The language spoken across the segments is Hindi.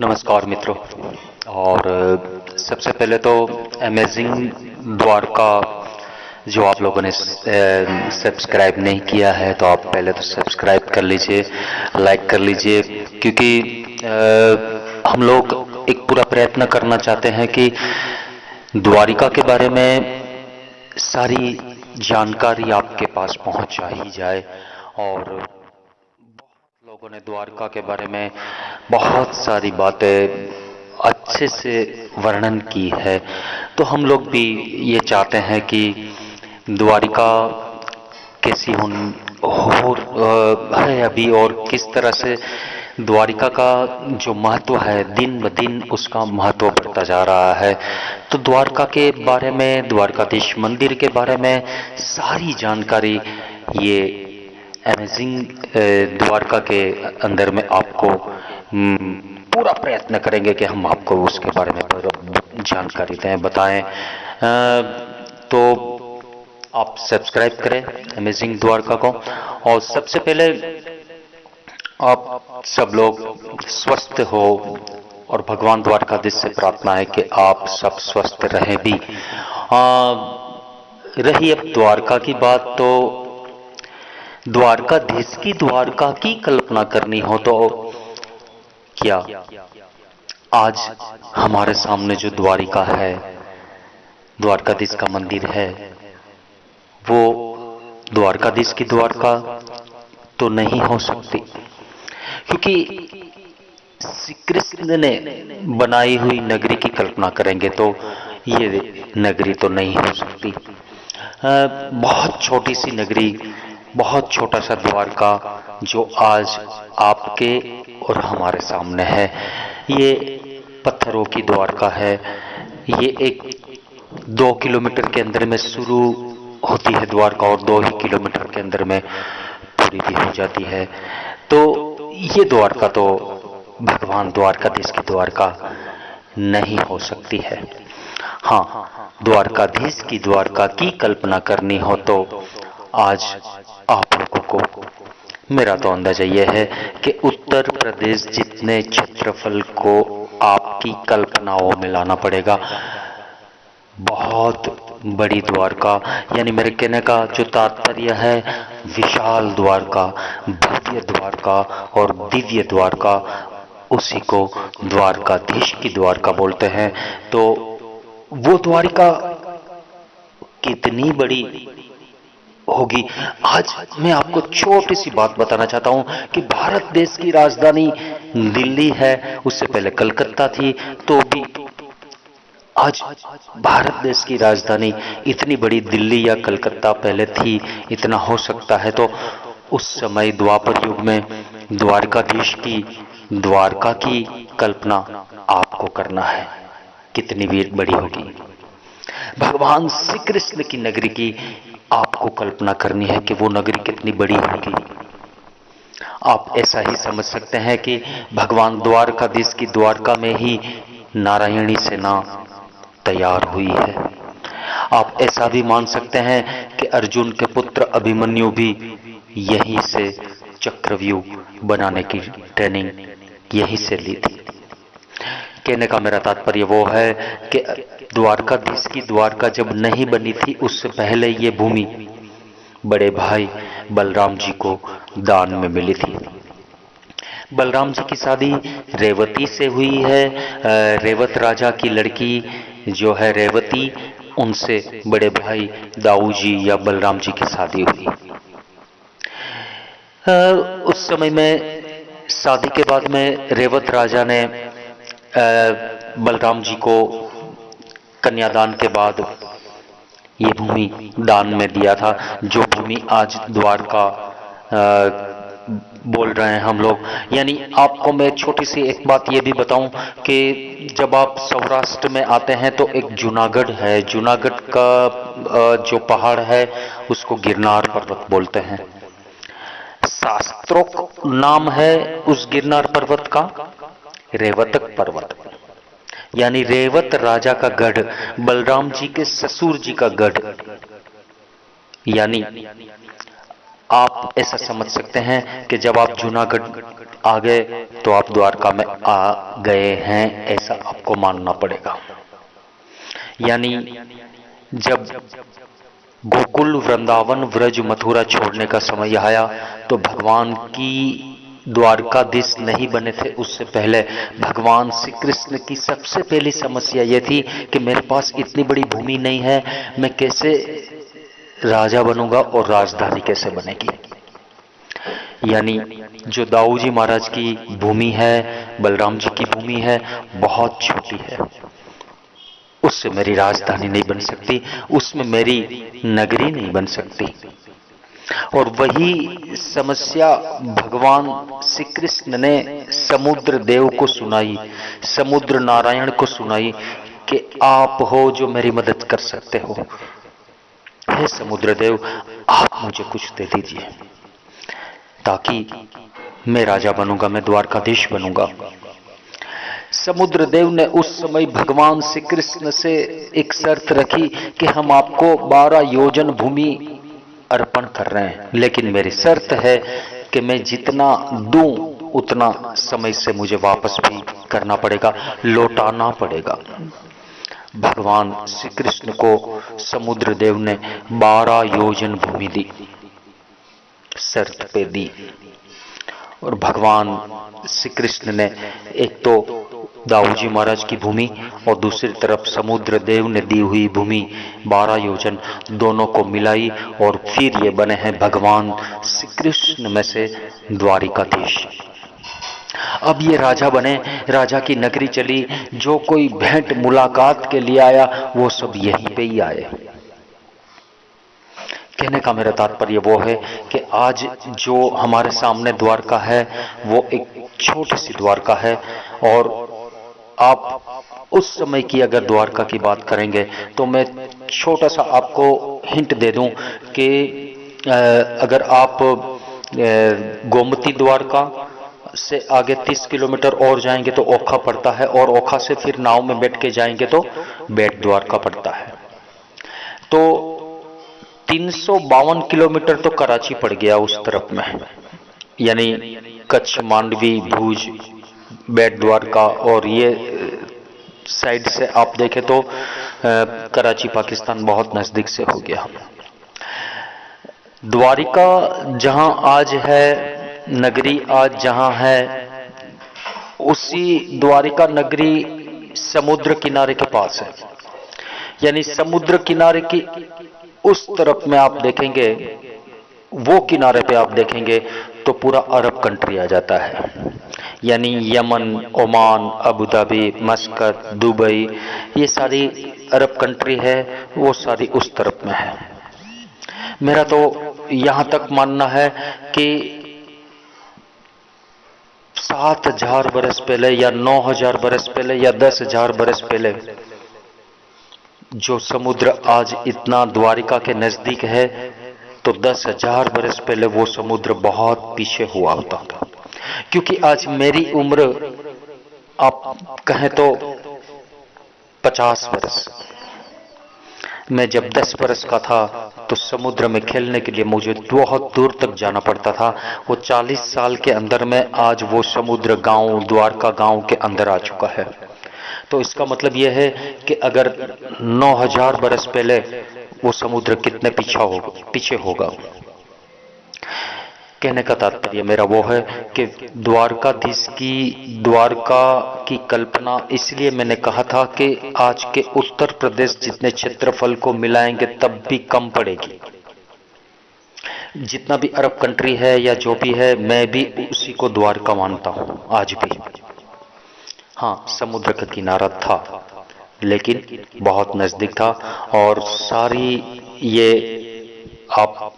नमस्कार मित्रों। और सबसे पहले तो अमेजिंग द्वारका जो आप लोगों ने सब्सक्राइब नहीं किया है तो आप पहले तो सब्सक्राइब कर लीजिए, लाइक कर लीजिए, क्योंकि हम लोग एक पूरा प्रयत्न करना चाहते हैं कि द्वारिका के बारे में सारी जानकारी आपके पास पहुंचाई जाए। और लोगों ने द्वारका के बारे में बहुत सारी बातें अच्छे से वर्णन की है, तो हम लोग भी ये चाहते हैं कि द्वारिका कैसी है अभी, और किस तरह से द्वारिका का जो महत्व है दिन ब दिन उसका महत्व बढ़ता जा रहा है। तो द्वारका के बारे में, द्वारकाधीश मंदिर के बारे में सारी जानकारी ये अमेजिंग द्वारका के अंदर में आपको पूरा प्रयत्न करेंगे कि हम आपको उसके बारे में जानकारी दें, बताएं। तो आप सब्सक्राइब करें अमेजिंग द्वारका को। और सबसे पहले आप सब लोग स्वस्थ हो, और भगवान द्वारकाधीश से प्रार्थना है कि आप सब स्वस्थ रहें भी। रही अब द्वारका की बात, तो द्वारकाधीश की द्वारका की कल्पना करनी हो तो क्या आज हमारे सामने जो द्वारिका है, द्वारकाधीश का मंदिर है, वो द्वारकाधीश की द्वारका तो नहीं हो सकती, क्योंकि श्री कृष्ण ने बनाई हुई नगरी की कल्पना करेंगे तो ये नगरी तो नहीं हो सकती। बहुत छोटी सी नगरी, बहुत छोटा सा द्वारका जो आज आपके और हमारे सामने है, ये पत्थरों की द्वारका है। ये एक 2 किलोमीटर के अंदर में शुरू होती है द्वारका, और 2 ही किलोमीटर के अंदर में पूरी भी हो जाती है। तो ये द्वारका तो भगवान द्वारकाधीश की द्वारका नहीं हो सकती है। हाँ, द्वारकाधीश की द्वारका की कल्पना करनी हो तो आज आप लोगों को, मेरा तो अंदाजा यह है कि उत्तर प्रदेश जितने क्षेत्रफल को आपकी कल्पनाओं में लाना पड़ेगा। बहुत बड़ी द्वारका, यानी मेरे कहने का जो तात्पर्य है, विशाल द्वारका, भव्य द्वारका और दिव्य द्वारका, उसी को द्वारकाधीश की द्वारका बोलते हैं। तो वो द्वारिका कितनी बड़ी होगी, आज मैं आपको छोटी सी बात बताना चाहता हूं कि भारत देश की राजधानी दिल्ली है, उससे पहले कलकत्ता थी, तो भी आज भारत देश की राजधानी इतनी बड़ी दिल्ली या कलकत्ता पहले थी, इतना हो सकता है। तो उस समय द्वापर युग में द्वारकाधीश की द्वारका की कल्पना आपको करना है, कितनी बड़ी होगी। भगवान श्री कृष्ण की नगरी की आपको कल्पना करनी है कि वो नगरी कितनी बड़ी होगी। आप ऐसा ही समझ सकते हैं कि भगवान द्वारकाधीश की द्वारका में ही नारायणी सेना तैयार हुई है। आप ऐसा भी मान सकते हैं कि अर्जुन के पुत्र अभिमन्यु भी यहीं से चक्रव्यूह बनाने की ट्रेनिंग यहीं से ली थी। कहने का मेरा तात्पर्य वो है कि द्वारकाधीश की द्वारका जब नहीं बनी थी, उससे पहले ये भूमि बड़े भाई बलराम जी को दान में मिली थी। बलराम जी की शादी रेवती से हुई है। रेवत राजा की लड़की जो है रेवती, उनसे बड़े भाई दाऊ जी या बलराम जी की शादी हुई। उस समय में शादी के बाद में रेवत राजा ने बलराम जी को कन्यादान के बाद ये भूमि दान में दिया था, जो भूमि आज द्वारका बोल रहे हैं हम लोग। यानी आपको मैं छोटी सी एक बात ये भी बताऊं कि जब आप सौराष्ट्र में आते हैं तो एक जूनागढ़ है, जूनागढ़ का जो पहाड़ है उसको गिरनार पर्वत बोलते हैं। शास्त्रोक्त नाम है उस गिरनार पर्वत का रेवतक पर्वत, यानी रेवत राजा का गढ़, बलराम जी के ससुर जी का गढ़। यानी आप ऐसा समझ सकते हैं कि जब आप जूनागढ़ आ गए तो आप द्वारका में आ गए हैं, ऐसा आपको मानना पड़ेगा। यानी जब गोकुल, वृंदावन, व्रज, मथुरा छोड़ने का समय आया तो भगवान की द्वारकाधीश नहीं बने थे, उससे पहले भगवान श्री कृष्ण की सबसे पहली समस्या यह थी कि मेरे पास इतनी बड़ी भूमि नहीं है, मैं कैसे राजा बनूंगा और राजधानी कैसे बनेगी। यानी जो दाऊ जी महाराज की भूमि है, बलराम जी की भूमि है, बहुत छोटी है, उससे मेरी राजधानी नहीं बन सकती, उसमें मेरी नगरी नहीं बन सकती। और वही समस्या भगवान श्री कृष्ण ने समुद्र देव को सुनाई, समुद्र नारायण को सुनाई कि आप हो जो मेरी मदद कर सकते हो। हे समुद्र देव, आप मुझे कुछ दे दीजिए ताकि मैं राजा बनूंगा, मैं द्वारकाधीश बनूंगा। समुद्र देव ने उस समय भगवान श्री कृष्ण से एक शर्त रखी कि हम आपको 12 योजन भूमि अर्पण कर रहे हैं, लेकिन मेरी शर्त है कि मैं जितना दूं उतना समय से मुझे वापस भी करना पड़ेगा, लौटाना पड़ेगा। भगवान श्री कृष्ण को समुद्र देव ने 12 योजन भूमि दी, शर्त पे दी। और भगवान श्री कृष्ण ने एक तो दाऊ जी महाराज की भूमि और दूसरी तरफ समुद्र देव ने दी हुई भूमि 12 योजन, दोनों को मिलाई और फिर ये बने हैं भगवान श्री कृष्ण में से द्वारिकाधीश। अब ये राजा बने, राजा की नगरी चली, जो कोई भेंट मुलाकात के लिए आया वो सब यहीं पे ही आए। कहने का मेरा तात्पर्य वो है कि आज जो हमारे सामने द्वारका है वो एक छोटी सी द्वारका है, और आप उस समय की अगर द्वारका की बात करेंगे तो मैं छोटा सा आपको हिंट दे दूं कि अगर आप गोमती द्वारका से आगे 30 किलोमीटर और जाएंगे तो ओखा पड़ता है, और ओखा से फिर नाव में बैठ के जाएंगे तो बेट द्वारका पड़ता है। तो 352 किलोमीटर तो कराची पड़ गया उस तरफ में, यानी कच्छ, मांडवी, भूज, बेट द्वारका, और ये साइड से आप देखें तो कराची पाकिस्तान बहुत नजदीक से हो गया। द्वारिका जहां आज है, नगरी आज जहां है, उसी द्वारिका नगरी समुद्र किनारे के पास है। यानी समुद्र किनारे की उस तरफ में आप देखेंगे, वो किनारे पे आप देखेंगे तो पूरा अरब कंट्री आ जाता है। यानी Yemen, Oman, Abu Dhabi, मस्कत, Dubai, ये सारी अरब कंट्री है, वो सारी उस तरफ में है। मेरा तो यहां तक मानना है कि 7,000 बरस पहले या 9,000 बरस पहले या 10,000 बरस पहले जो समुद्र आज इतना द्वारिका के नजदीक है, तो 10,000 बरस पहले वो समुद्र बहुत पीछे हुआ होता था। क्योंकि आज मेरी उम्र आप कहें तो 50 बरस, मैं जब 10 बरस का था तो समुद्र में खेलने के लिए मुझे बहुत दूर तक जाना पड़ता था। वो 40 साल के अंदर में आज वो समुद्र गांव, द्वारका गांव के अंदर आ चुका है। तो इसका मतलब यह है कि अगर 9,000 बरस पहले वो समुद्र कितने पीछे होगा। कहने का तात्पर्य मेरा वो है कि द्वारकाधीश की द्वारका की कल्पना इसलिए मैंने कहा था कि आज के उत्तर प्रदेश जितने क्षेत्रफल को मिलाएंगे तब भी कम पड़ेगी। जितना भी अरब कंट्री है या जो भी है, मैं भी उसी को द्वारका मानता हूं आज भी। हाँ, समुद्र का किनारा था लेकिन बहुत नजदीक था, और सारी ये आप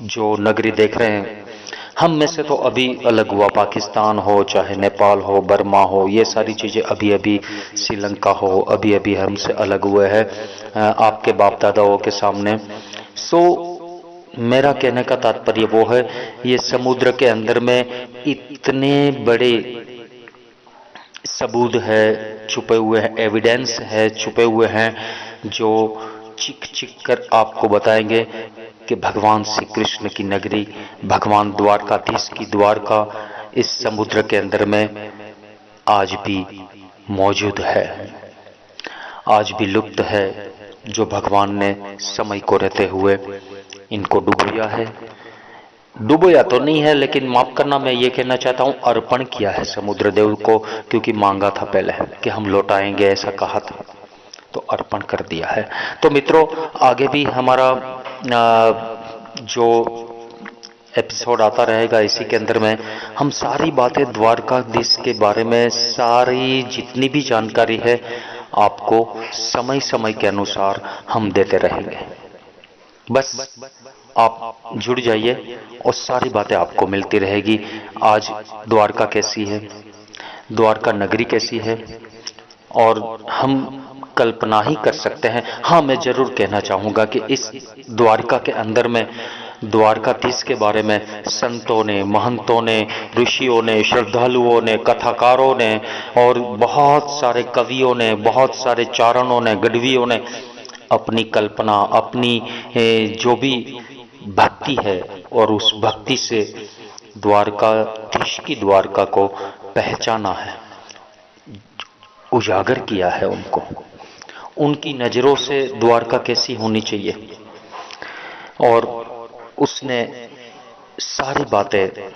जो नगरी देख रहे हैं, हम में से तो अभी अलग हुआ, पाकिस्तान हो, चाहे नेपाल हो, बर्मा हो, ये सारी चीजें अभी अभी, श्रीलंका हो, अभी अभी हमसे अलग हुए हैं आपके बाप दादाओं के सामने। सो मेरा कहने का तात्पर्य वो है, ये समुद्र के अंदर में इतने बड़े सबूत है छुपे हुए हैं, एविडेंस है छुपे हुए हैं, जो चिक चिक कर आपको बताएंगे कि भगवान श्री कृष्ण की नगरी, भगवान द्वारकाधीश की द्वारका इस समुद्र के अंदर में आज भी मौजूद है, आज भी लुप्त है। जो भगवान ने समय को रहते हुए इनको डुबोया है, डुबोया तो नहीं है, लेकिन माफ करना, मैं ये कहना चाहता हूं अर्पण किया है समुद्र देव को, क्योंकि मांगा था पहले कि हम लौटाएंगे, ऐसा कहा था, तो अर्पण कर दिया है। तो मित्रों, आगे भी हमारा जो एपिसोड आता रहेगा, इसी के अंदर में हम सारी बातें द्वारकाधीश के बारे में, सारी जितनी भी जानकारी है आपको समय समय के अनुसार हम देते रहेंगे। बस आप जुड़ जाइए और सारी बातें आपको मिलती रहेगी। आज द्वारका कैसी है, द्वारका नगरी कैसी है, और हम कल्पना ही कर सकते हैं। हाँ, मैं जरूर कहना चाहूंगा कि इस द्वारका के अंदर में द्वारकाधीश के बारे में संतों ने, महंतों ने, ऋषियों ने, श्रद्धालुओं ने, कथाकारों ने और बहुत सारे कवियों ने, बहुत सारे चारणों ने, गढ़वियों ने अपनी कल्पना, अपनी जो भी भक्ति है और उस भक्ति से द्वारकाधीश की द्वारका को पहचाना है, उजागर किया है उनको। उनकी नजरों से द्वारका कैसी होनी चाहिए, और उसने सारी बातें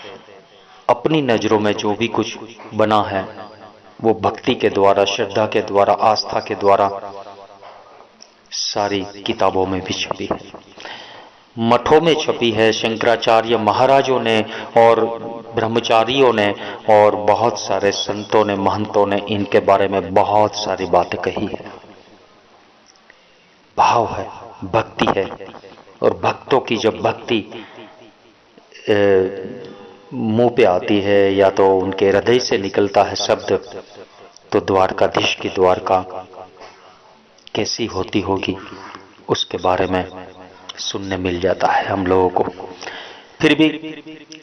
अपनी नजरों में जो भी कुछ बना है वो भक्ति के द्वारा, श्रद्धा के द्वारा, आस्था के द्वारा सारी किताबों में भी छपी है, मठों में छपी है। शंकराचार्य महाराजों ने और ब्रह्मचारियों ने और बहुत सारे संतों ने, महंतों ने इनके बारे में बहुत सारी बातें कही है। भाव है, भक्ति है, और भक्तों की जब भक्ति मुंह पे आती है या तो उनके हृदय से निकलता है शब्द, तो द्वारकाधीश की द्वारका कैसी होती होगी उसके बारे में सुनने मिल जाता है हम लोगों को। फिर भी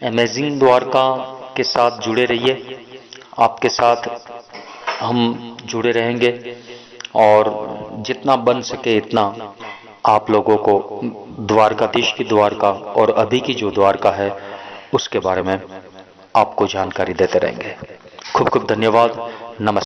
अमेजिंग द्वारका के साथ जुड़े रहिए, आपके साथ हम जुड़े रहेंगे, और जितना बन सके इतना आप लोगों को द्वारकाधीश की द्वारका और अभी की जो द्वारका है उसके बारे में आपको जानकारी देते रहेंगे। खूब खूब धन्यवाद। नमस्कार।